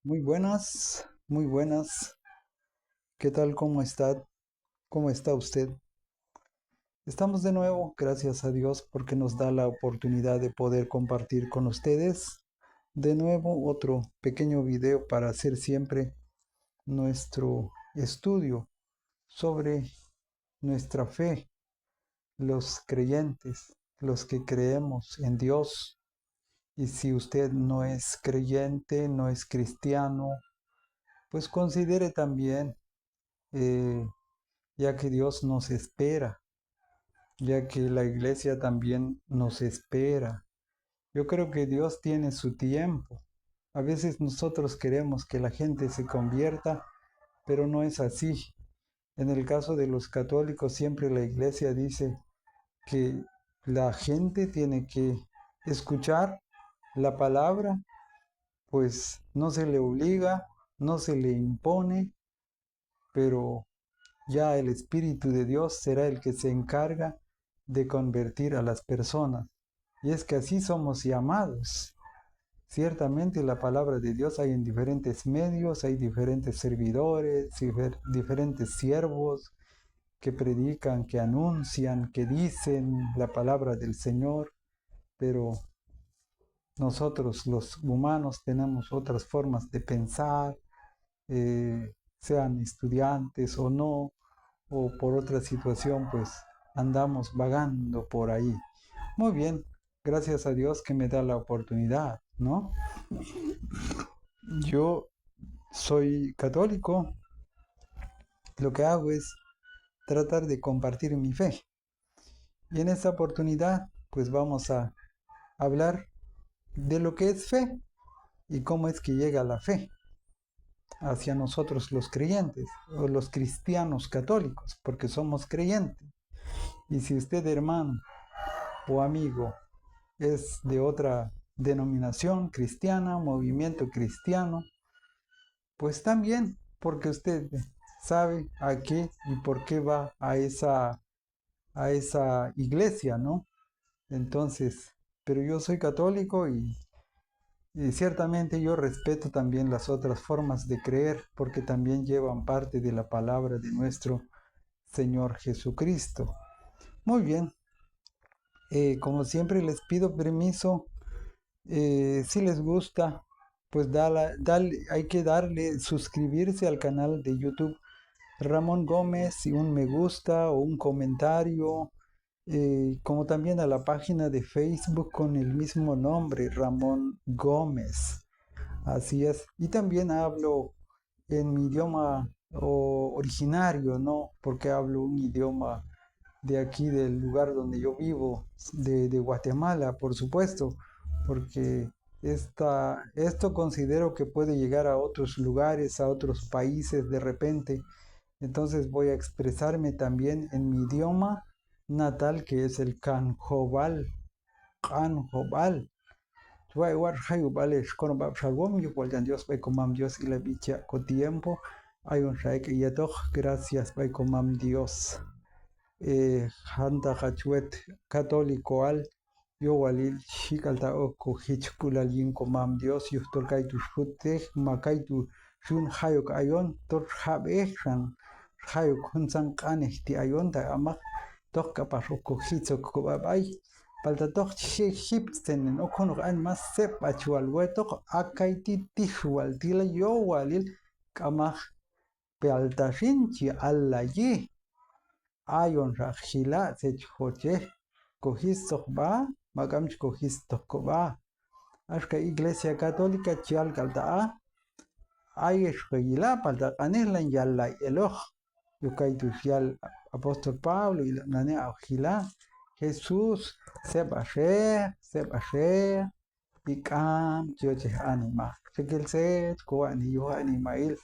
Muy buenas, muy buenas. ¿Qué tal? ¿Cómo está? ¿Cómo está usted? Estamos de nuevo, gracias a Dios, porque nos da la oportunidad de poder compartir con ustedes de nuevo otro pequeño video para hacer siempre nuestro estudio sobre nuestra fe, los creyentes, los que creemos en Dios. Y si usted no es creyente, no es cristiano, pues considere también eh, ya que Dios nos espera, ya que la iglesia también nos espera. Yo creo que Dios tiene su tiempo. A veces nosotros queremos que la gente se convierta, pero no es así. En el caso de los católicos, siempre la iglesia dice que la gente tiene que escuchar la palabra, pues no se le obliga, no se le impone, pero ya el Espíritu de Dios será el que se encarga de convertir a las personas. Y es que así somos llamados. Ciertamente la palabra de Dios hay en diferentes medios, hay diferentes servidores, diferentes siervos que predican, que anuncian, que dicen la palabra del Señor, pero nosotros los humanos tenemos otras formas de pensar, sean estudiantes o no, o por otra situación, pues andamos vagando por ahí. Muy bien, gracias a Dios que me da la oportunidad, ¿no? Yo soy católico, lo que hago es tratar de compartir mi fe. Y en esta oportunidad, pues vamos a hablar de lo que es fe y cómo es que llega la fe hacia nosotros los creyentes o los cristianos católicos, porque somos creyentes. Y si usted, hermano o amigo, es de otra denominación cristiana, movimiento cristiano, pues también, porque usted sabe a qué y por qué va a esa iglesia, ¿no? Entonces, pero yo soy católico y ciertamente yo respeto también las otras formas de creer, porque también llevan parte de la palabra de nuestro Señor Jesucristo. Muy bien, como siempre les pido permiso. Si les gusta, pues hay que darle suscribirse al canal de YouTube Ramón Gómez y un me gusta o un comentario, como también a la página de Facebook con el mismo nombre, Ramón Gómez. Así es. Y también hablo en mi idioma originario, ¿no? Porque hablo un idioma de aquí, del lugar donde yo vivo, de Guatemala, por supuesto, porque esto considero que puede llegar a otros lugares, a otros países de repente. Entonces voy a expresarme también en mi idioma natal, que es el Canjobal. Canjobal. Dios, Dios y la bicha con tiempo. Hay un que ya gracias, Dios. Hanta hachuet católico al yo walil shikalta oko hichkulal yinko mam Dios yuhtol kaitu shute makaitu shun hayok ayon tor habechan hayok hunsan kanehti ayon ta amak tok kapar oko hitzok kobabay palta tok hipsten okonok an mas sep achual wetok akaiti tishwal tila yo walil kamak pealta shinchi alla yi ayon rajila sechjoche cogisto ba magam cogisto ba ashka iglesia católica chialcalta ayesh regila palta anirlan yalla eloh yukaitu fial apóstol Pablo y la nane ajila Jesús seba she y cam choche anima chequel se coani yo animail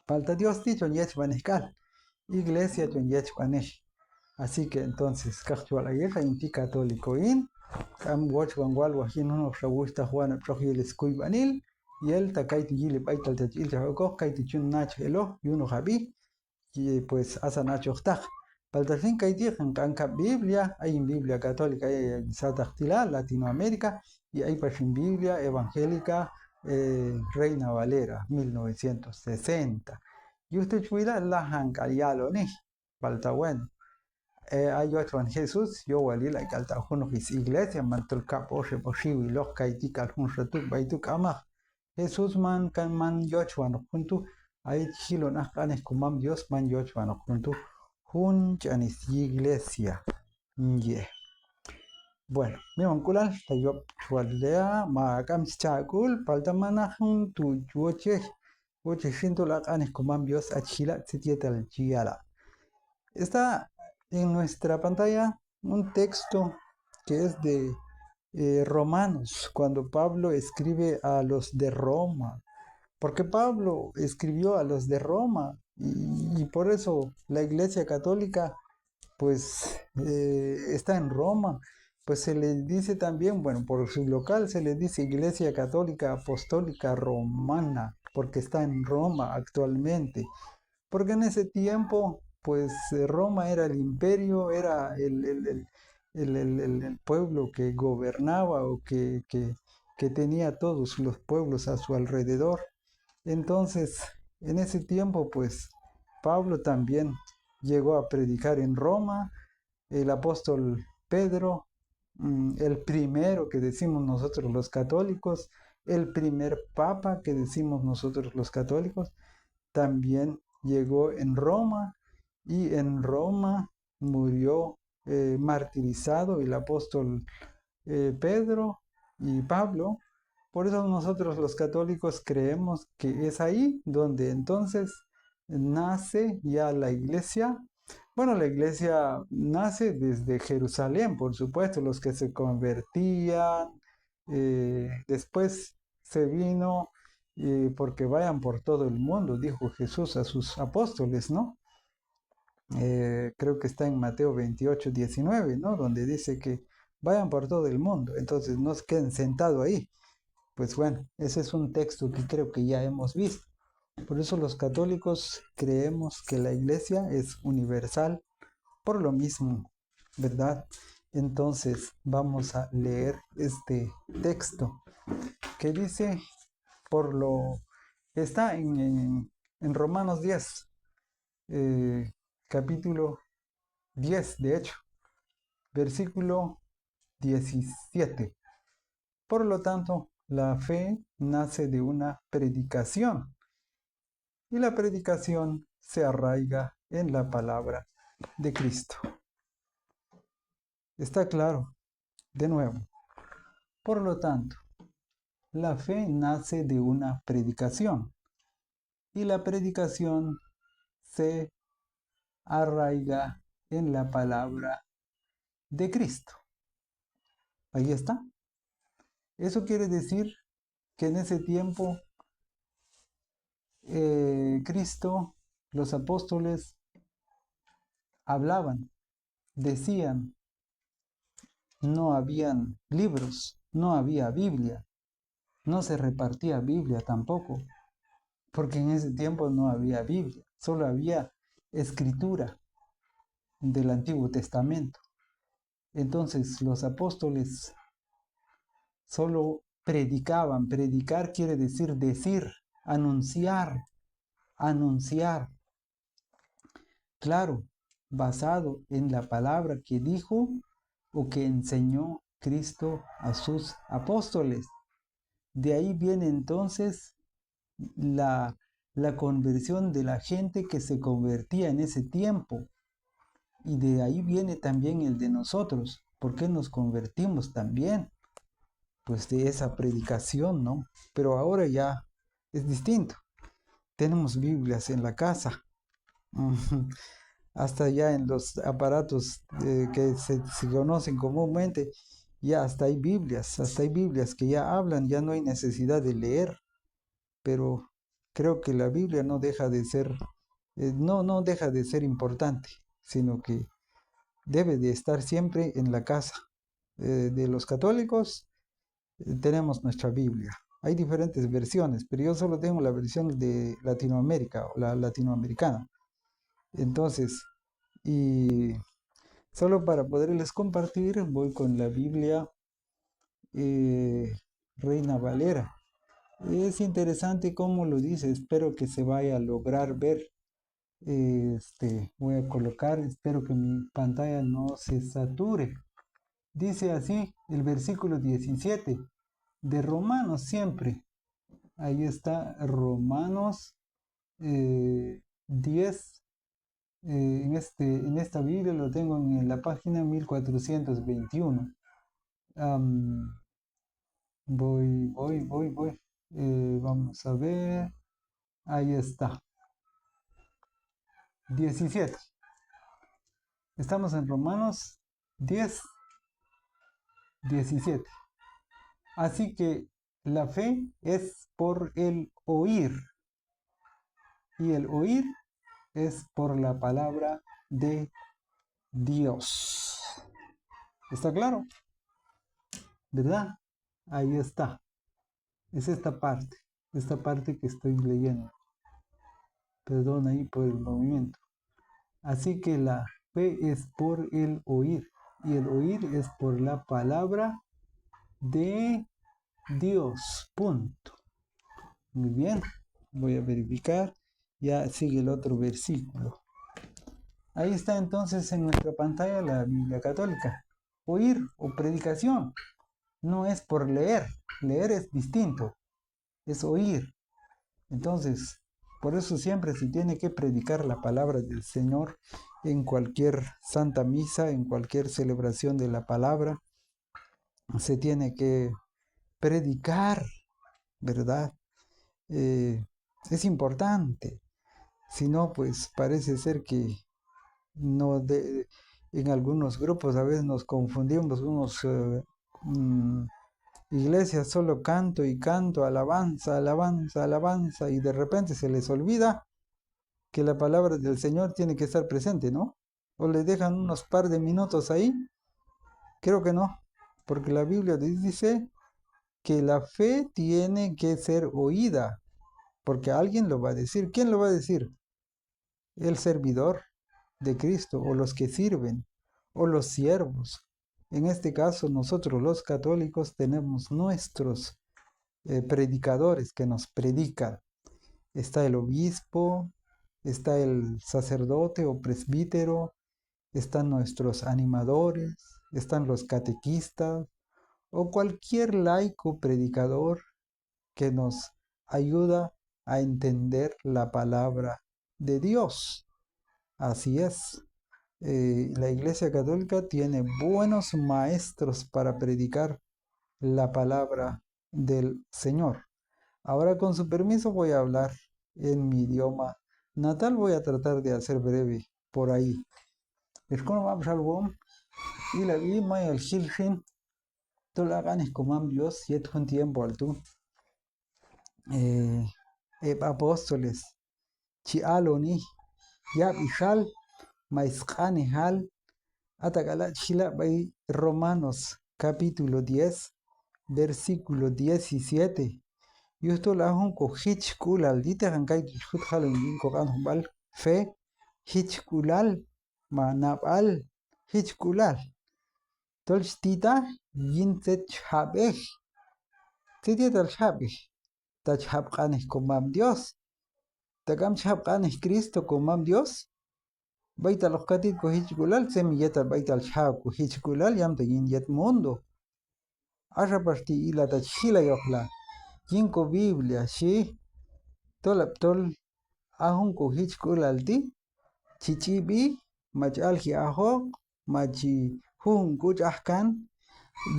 palta Dios dicho yech vanescal iglesia chon yech vanesh. Así que entonces, Cachuala Yeja inti católico in, Cam Watch Wangual Wajin uno Rawusta Juan Projil Scuibanil, y el Takai Tijili Baital Tajil Jahoko, Kaitichun Nach Elo, y uno Javi, y pues asa Nacho Taj. Paltafin Kaitijan Kanka Biblia, hay en Biblia católica, hay en Satachtila, Latinoamérica, y hay en Biblia evangélica, Reina Valera, 1960. Y usted chuila la hankalialo ni, falta bueno. Ayo Juan Jesús, yo walí la calta uno his iglesia, mantul capo se posible, los kaitikal un retuk baituk ama. Jesús man kan man yo Juan junto, ay chilo nas canes kumam Dios man yo Juan junto, chanis iglesia. Yeah. Bueno, mi mankulal, tayo chualea, ma kam chakul, palta mana junto, woche shinto la canes kumam Dios achila, sitietal chiala. Está en nuestra pantalla un texto que es de Romanos, cuando Pablo escribe a los de Roma, porque Pablo escribió a los de Roma y por eso la Iglesia Católica pues está en Roma. Pues se le dice también, bueno, por su local se le dice Iglesia Católica Apostólica Romana, porque está en Roma actualmente. Porque en ese tiempo, pues Roma era el imperio, era el pueblo que gobernaba o que tenía todos los pueblos a su alrededor. Entonces, en ese tiempo, pues Pablo también llegó a predicar en Roma, el apóstol Pedro, el primero que decimos nosotros los católicos, el primer papa que decimos nosotros los católicos, también llegó en Roma y en Roma murió martirizado el apóstol Pedro y Pablo. Por eso nosotros los católicos creemos que es ahí donde entonces nace ya la iglesia. Bueno, la iglesia nace desde Jerusalén, por supuesto, los que se convertían. Después se vino porque vayan por todo el mundo, dijo Jesús a sus apóstoles, ¿no? Creo que está en Mateo 28:19, ¿no? Donde dice que vayan por todo el mundo, entonces no se queden sentados ahí. Pues bueno, ese es un texto que creo que ya hemos visto. Por eso los católicos creemos que la iglesia es universal por lo mismo, ¿verdad? Entonces vamos a leer este texto que dice, por lo está en Romanos 10, capítulo 10, de hecho, versículo 17. Por lo tanto, la fe nace de una predicación y la predicación se arraiga en la palabra de Cristo. Está claro, de nuevo. Por lo tanto, la fe nace de una predicación y la predicación se arraiga en la palabra de Cristo. Ahí está. Eso quiere decir que en ese tiempo Cristo, los apóstoles hablaban, decían, no habían libros, no había Biblia, no se repartía Biblia tampoco, porque en ese tiempo no había Biblia, solo había escritura del Antiguo Testamento. Entonces los apóstoles solo predicaban. Predicar quiere decir, anunciar, anunciar. Claro, basado en la palabra que dijo o que enseñó Cristo a sus apóstoles. De ahí viene entonces la conversión de la gente que se convertía en ese tiempo. Y de ahí viene también el de nosotros. ¿Por qué nos convertimos también? Pues de esa predicación, ¿no? Pero ahora ya es distinto. Tenemos Biblias en la casa. Hasta ya en los aparatos que se conocen comúnmente, ya hasta hay Biblias que ya hablan, ya no hay necesidad de leer. Pero creo que la Biblia no deja de ser, no deja de ser importante, sino que debe de estar siempre en la casa. De los católicos tenemos nuestra Biblia. Hay diferentes versiones, pero yo solo tengo la versión de Latinoamérica o la latinoamericana. Entonces, y solo para poderles compartir, voy con la Biblia Reina Valera. Es interesante cómo lo dice, espero que se vaya a lograr ver. Voy a colocar, espero que mi pantalla no se sature. Dice así el versículo 17 de Romanos siempre. Ahí está Romanos 10. En esta Biblia lo tengo en la página 1421. Am, voy. Vamos a ver. Ahí está. 17. Estamos en Romanos 10, 17. Así que la fe es por el oír y el oír es por la palabra de Dios. ¿Está claro? ¿Verdad? Ahí está. Es esta parte que estoy leyendo. Perdón ahí por el movimiento. Así que la fe es por el oír y el oír es por la palabra de Dios. Punto. Muy bien. Voy a verificar. Ya sigue el otro versículo. Ahí está entonces en nuestra pantalla la Biblia católica. Oír o predicación no es por leer. Leer es distinto. Es oír. Entonces, por eso siempre se tiene que predicar la palabra del Señor en cualquier santa misa, en cualquier celebración de la palabra. Se tiene que predicar, ¿verdad? Es importante. Si no, pues parece ser que no en algunos grupos a veces nos confundimos, unos iglesias solo canto y canto, alabanza, alabanza, alabanza, y de repente se les olvida que la palabra del Señor tiene que estar presente, ¿no? O le dejan unos par de minutos ahí. Creo que no, porque la Biblia dice que la fe tiene que ser oída, porque alguien lo va a decir. ¿Quién lo va a decir? El servidor de Cristo, o los que sirven, o los siervos. En este caso, nosotros los católicos tenemos nuestros predicadores que nos predican. Está el obispo, está el sacerdote o presbítero, están nuestros animadores, están los catequistas o cualquier laico predicador que nos ayuda a entender la palabra de Dios. Así es. La Iglesia Católica tiene buenos maestros para predicar la palabra del Señor. Ahora, con su permiso, voy a hablar en mi idioma natal. Voy a tratar de hacer breve por ahí. Es como vamos al WOM y la Biblia y el Gilgin. Toda la es como Dios, y un tiempo al tú. Apóstoles, Chialoni, Yab y Hal, Maizkani Hal, Atacala Chila by Romanos, capítulo 10, versículo 17. Y esto la un co hitchkulal, dite hankay huthalun ko kan humbal fe hitchkulal manabal hitchkulal. Tolstita yintet habej. Titia tal habej. Tach habqanes comam Dios. Takam habqanes Cristo comam Dios. Baita los katit ko hitchkulal semilleta baita al shab ko hitchkulal yam te yin yet mundo. Asha parti ila tach hila yohla. Yinko Biblia shi tol ahun ko hitchkulalti chichibi mach alji aho machi hun kuch ahkan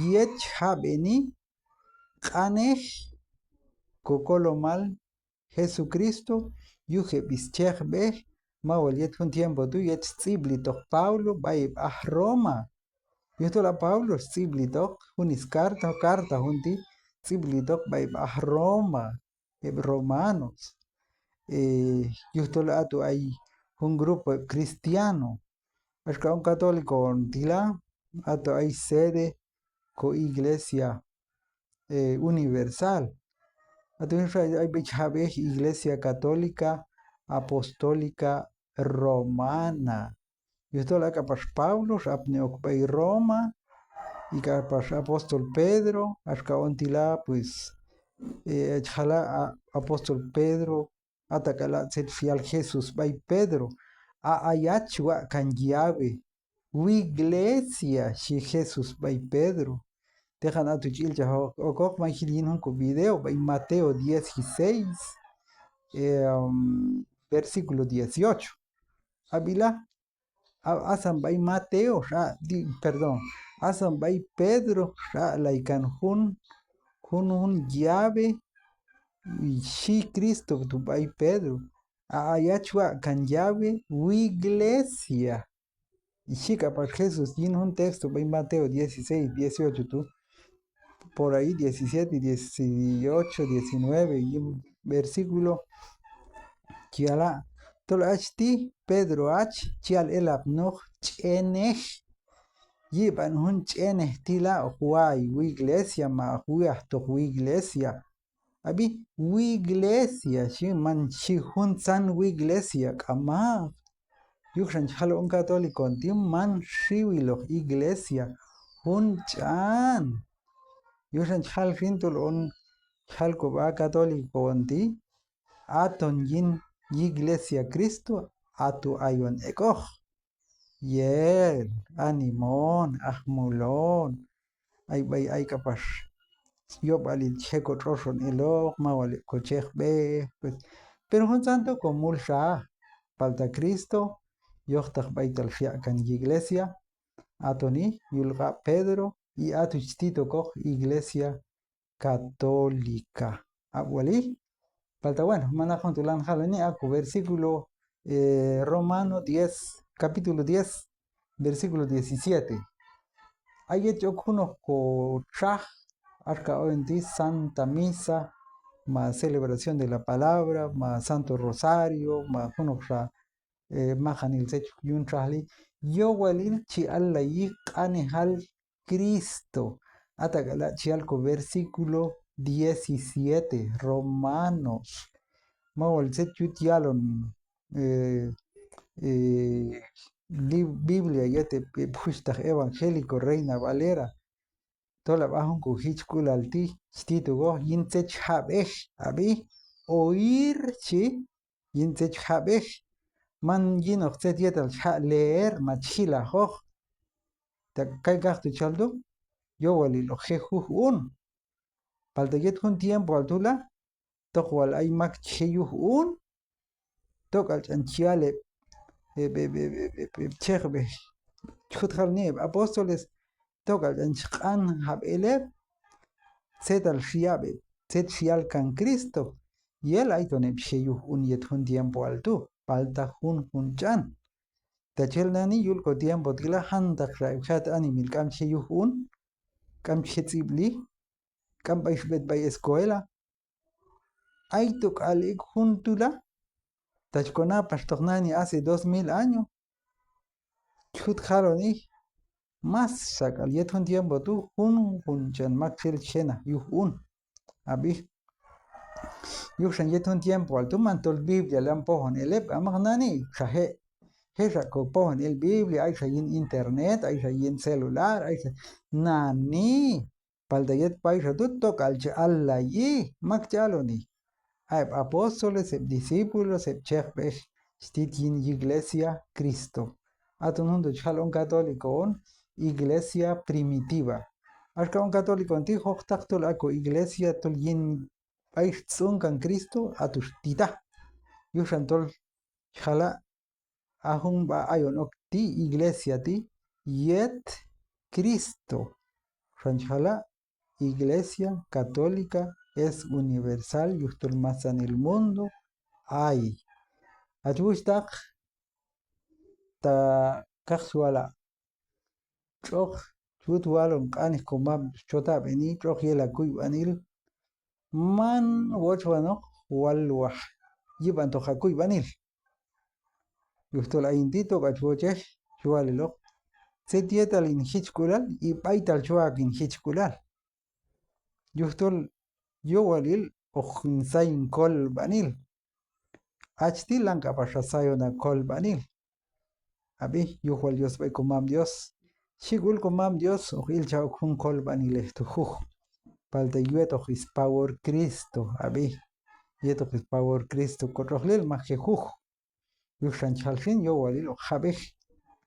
yet habeni qanej kokolomal Jesucristo yuje bischech bej mawal yet un tiempo tu yet tsiblitok Paulo bay ah Roma yeto la Paulo tsiblitok unis carta hunti tsiblitok bay ah Roma Romanos. Justo hay un grupo cristiano, es que un católico tila, hay sede con iglesia universal. Hay iglesia católica apostólica romana. Justo la capas Pablo, apneok Roma, y capas apóstol Pedro, hasta un tila, pues Chala apóstol Pedro, atacala set fial Jesús, bay Pedro, ayachua kan llave, iglesia, si Jesús, bay Pedro. Dejan a tu chilcha, o magilin un video, bay Mateo 16, versículo 18. Abila, asan bay Mateo, perdón, asan bay Pedro, laikan hun llave, y si Cristo, tu bay Pedro, ayachua kan llave, iglesia. Y chica para Jesús, tiene un texto, bay Mateo 16, 18, tú, por ahí 17, 18, 19, y un versículo, kiala, tol achti, Pedro ach, chial el abnoch, chenech, yiban hun chenech tila, huay, iglesia, ma huya, to iglesia. Abi, iglesia, shi man shi hun san iglesia, kama. Yukshan chalo un católico, tim man shivilo, iglesia, hun chan. Yukshan chal fintul un chalko ba católico, anti, aton yin iglesia Cristo, atu ayon ekoch. Yel, animon, ahmulon, ay capaz. Yo balil checo troson elo, mawale cochech be, pues. Pero un santo con mulsha, falta Cristo, yochtach baital fiacan iglesia, atoni, yulga Pedro, y atuchtito koch iglesia católica. Abueli, falta bueno, manajón tulan jalani, acu versículo Romano 10, capítulo 10, versículo 17. Hay hecho unos cochaj, arca hoy Santa Misa, más celebración de la palabra, más Santo Rosario, más unos majanil sech yun trahli, yo walil chi alla yi anehal Cristo. Atacala chi alco versículo 17, Romanos. Mawal sech yut yalon Biblia yete puштах evangélico Reina Valera. Tola bajun ku hichkul alti, stito go yinsech habech, abi, oír chi, yinsech habech. Man yino xet yetal leer machila hoch. Ta kai gachtu chaldo, yo wali lo jeju un. Palta yet un tiempo altula, tok wal ay mak cheyuh un, tok al chanchiale chegbe. Chutjal neb apóstoles, tok al chanchkan hab eleb, set al shiabe, set shial kan Cristo. Y el aitoneb cheyuh un yet un tiempo altu, palta hun chan. Tachel nani yulko tiempo tila hantak raibhat animil kam cheyuhun, kam chetzibli, kam baishbet bay escuela. Aituk alik juntula, tachkona pastornani hace 2000 años. Chut jaloni, más sakal yet un tiempo tu, hun chan makchel chena, yuhun, abi. Yushan yet un tiempo al tu mantol Biblia lampohon elep, amagnani, shahe. Hesa ko pohon el Biblia, hay en internet, hay en celular, hay nani. Paldayet paisa tutto calche alla yi, makchaloni. Hay apóstoles, discípulos, chefes, stitin iglesia Cristo. Atunundo chalon católico on, iglesia primitiva. Arca un católico antiguo, tactol ako iglesia tol yin pais tsunkan Cristo, atustita. Yushantol chala. Ahun ba ayon ti iglesia ti yet Cristo. Ranjala iglesia católica es universal yustul más en el mundo hay. Ayustak ta kasuala chok chutwalon kanis komam chota beni chok yela kuy banil man wochwano walwah yiban to hakuy banil. Yustul aintito kachuoche chualelo se tietal in hichkulal y paital chuak in hichkulal. Yustul yowalil ojinsain kol banil. Achti lanka pasasayona kol banil. Abi yuhual Dios bay comam Dios. Shigul comam Dios ojil chaukun kol banil estujuj. palta yueto his power Cristo, abi, yeto his power Cristo, corrohlel majejuj, yushan chalshin yo walilo jabej,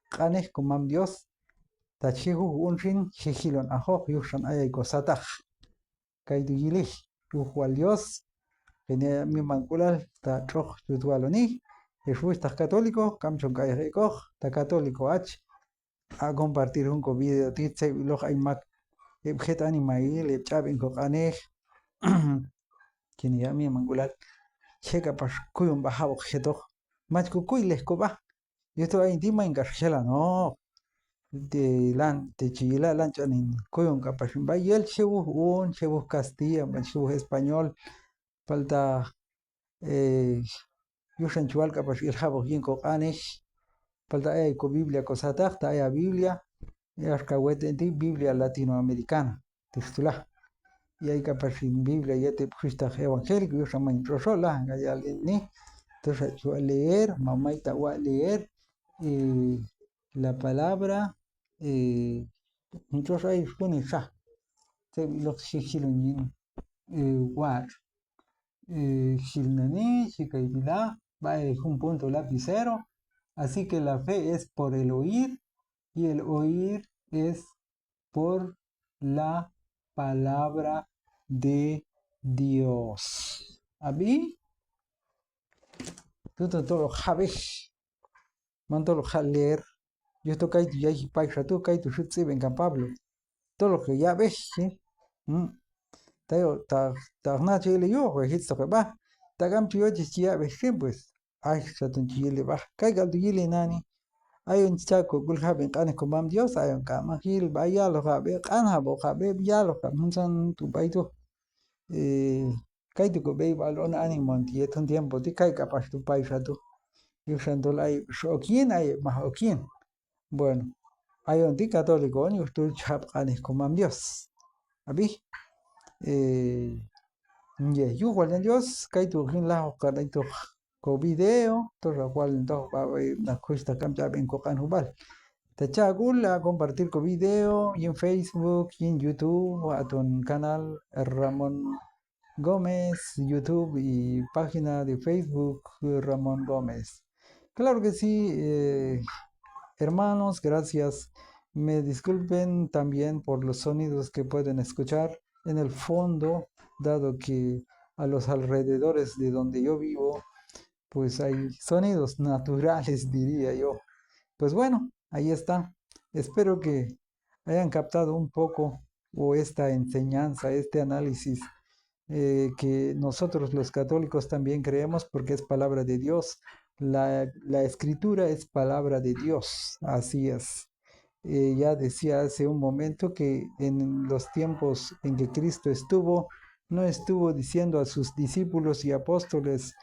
qanej kumam Dios, tachijuj unrin, jijilon ajoj, yushan ayay kosataj, kaidu yilij, yujual Dios, gene mi manculal, ta troj yutwaloni, ta católico, camchon kayrekoj, ta católico h, a compartir un video titse iloj ay mak ebjet animail epchaben ko qanej kini ya mi mangular cheka pas kuyun bajabo jetoj machku kuy lejkoba yeto ay dima engarjela no de lan de chila lan chanin kuyun kapas bayel chebu un chebu castilla chebu español falta yushan chual kapas il jabo yin ko qanej falta ay ko biblia ko satakta ay biblia Arcahuete Biblia latinoamericana, textula. Y hay capaz en Biblia ya te pusiste evangélico, yo llamo introsola, ya ni. Entonces yo a leer, mamá está a leer la palabra, entonces ahí pone ya, lo que se quieren war, shilnani, shikaitila, va a un punto lapicero, así que la fe es por el oír y el oír es por la palabra de Dios. Abi, tú todo sabes, mando lo leer. Yo estoy caído ya y paisa, tú caído shutsi venga Pablo. Todo lo que ya ves, ¿sí? Tayo, ta nache le yo, pues esto que va. Ta gam tío ya ves, pues. Ay, satun chile va. Caiga tu yile nani. Hay un chaco gulhaben canes con mam Dios, hay un cama gil, vaya lo jabe, canha bo jabe, ya lo jabe, tu baito. Kaitu ko bei balon animon tiet un tiempo ti kai capaz tu paisa tu. Yushandol hay shokin hay mahokin. Bueno, hay un ti católico, ni usted chap canes con mam Dios. Abi, ye, igual en Dios, kaitu gin la kanaito ko video, todo lo cual do va na cuesta cambia ben ko kan hubal. Tachagul a compartir con video y en Facebook y en YouTube a tu canal Ramón Gómez, YouTube y página de Facebook Ramón Gómez. Claro que sí, hermanos, gracias. Me disculpen también por los sonidos que pueden escuchar en el fondo, dado que a los alrededores de donde yo vivo, pues hay sonidos naturales, diría yo. Pues bueno, ahí está. Espero que hayan captado un poco o esta enseñanza, este análisis que nosotros los católicos también creemos porque es palabra de Dios. La escritura es palabra de Dios, así es. Ya decía hace un momento que en los tiempos en que Cristo estuvo, no estuvo diciendo a sus discípulos y apóstoles,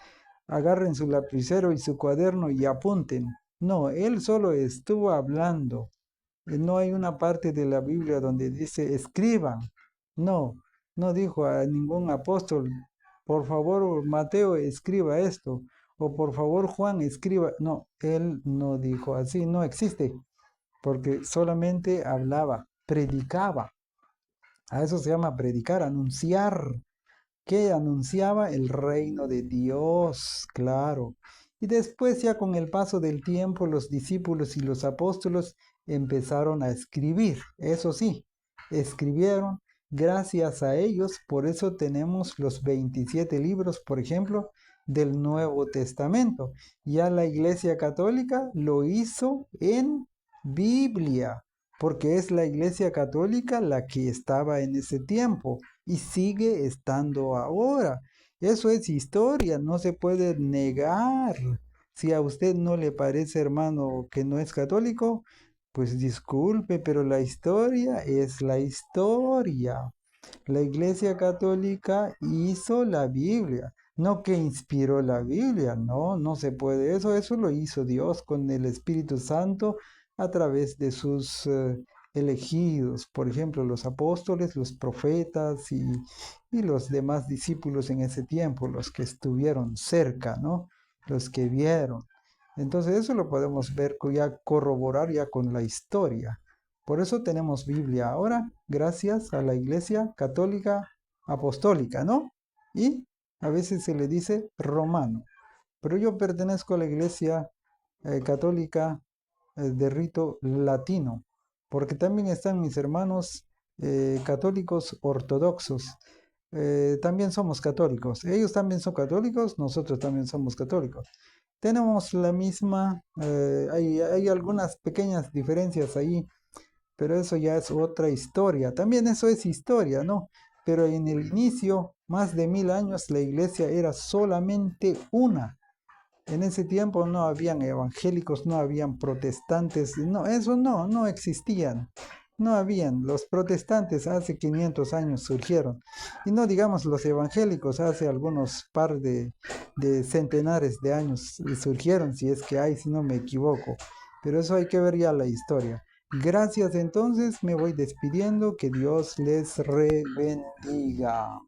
agarren su lapicero y su cuaderno y apunten. No, él solo estuvo hablando. No hay una parte de la Biblia donde dice escriban. No, no dijo a ningún apóstol, por favor Mateo escriba esto, o por favor Juan escriba. No, él no dijo así, no existe, porque solamente hablaba, predicaba. A eso se llama predicar, anunciar, que anunciaba el reino de Dios, claro. Y después ya con el paso del tiempo los discípulos y los apóstoles empezaron a escribir, eso sí, escribieron gracias a ellos, por eso tenemos los 27 libros, por ejemplo, del Nuevo Testamento. Ya la Iglesia Católica lo hizo en Biblia, porque es la Iglesia Católica la que estaba en ese tiempo y sigue estando ahora. Eso es historia, no se puede negar. Si a usted no le parece, hermano, que no es católico, pues disculpe, pero la historia es la historia. La Iglesia Católica hizo la Biblia, no que inspiró la Biblia, no, no se puede. Eso lo hizo Dios con el Espíritu Santo a través de sus elegidos, por ejemplo, los apóstoles, los profetas y los demás discípulos en ese tiempo, los que estuvieron cerca, ¿no? Los que vieron. Entonces eso lo podemos ver ya corroborar ya con la historia. Por eso tenemos Biblia ahora gracias a la Iglesia Católica Apostólica, ¿no? Y a veces se le dice romano. Pero yo pertenezco a la Iglesia Católica de rito latino, porque también están mis hermanos católicos ortodoxos. También somos católicos. Ellos también son católicos, nosotros también somos católicos. Tenemos la misma, hay algunas pequeñas diferencias ahí, pero eso ya es otra historia. También eso es historia, ¿no? Pero en el inicio, más de 1000 años, la iglesia era solamente una. En ese tiempo no habían evangélicos, no habían protestantes, no, eso no existían. No habían. Los protestantes hace 500 años surgieron. Y no digamos los evangélicos, hace algunos par de centenares de años surgieron, si es que hay, si no me equivoco. Pero eso hay que ver ya la historia. Gracias entonces, me voy despidiendo, que Dios les bendiga.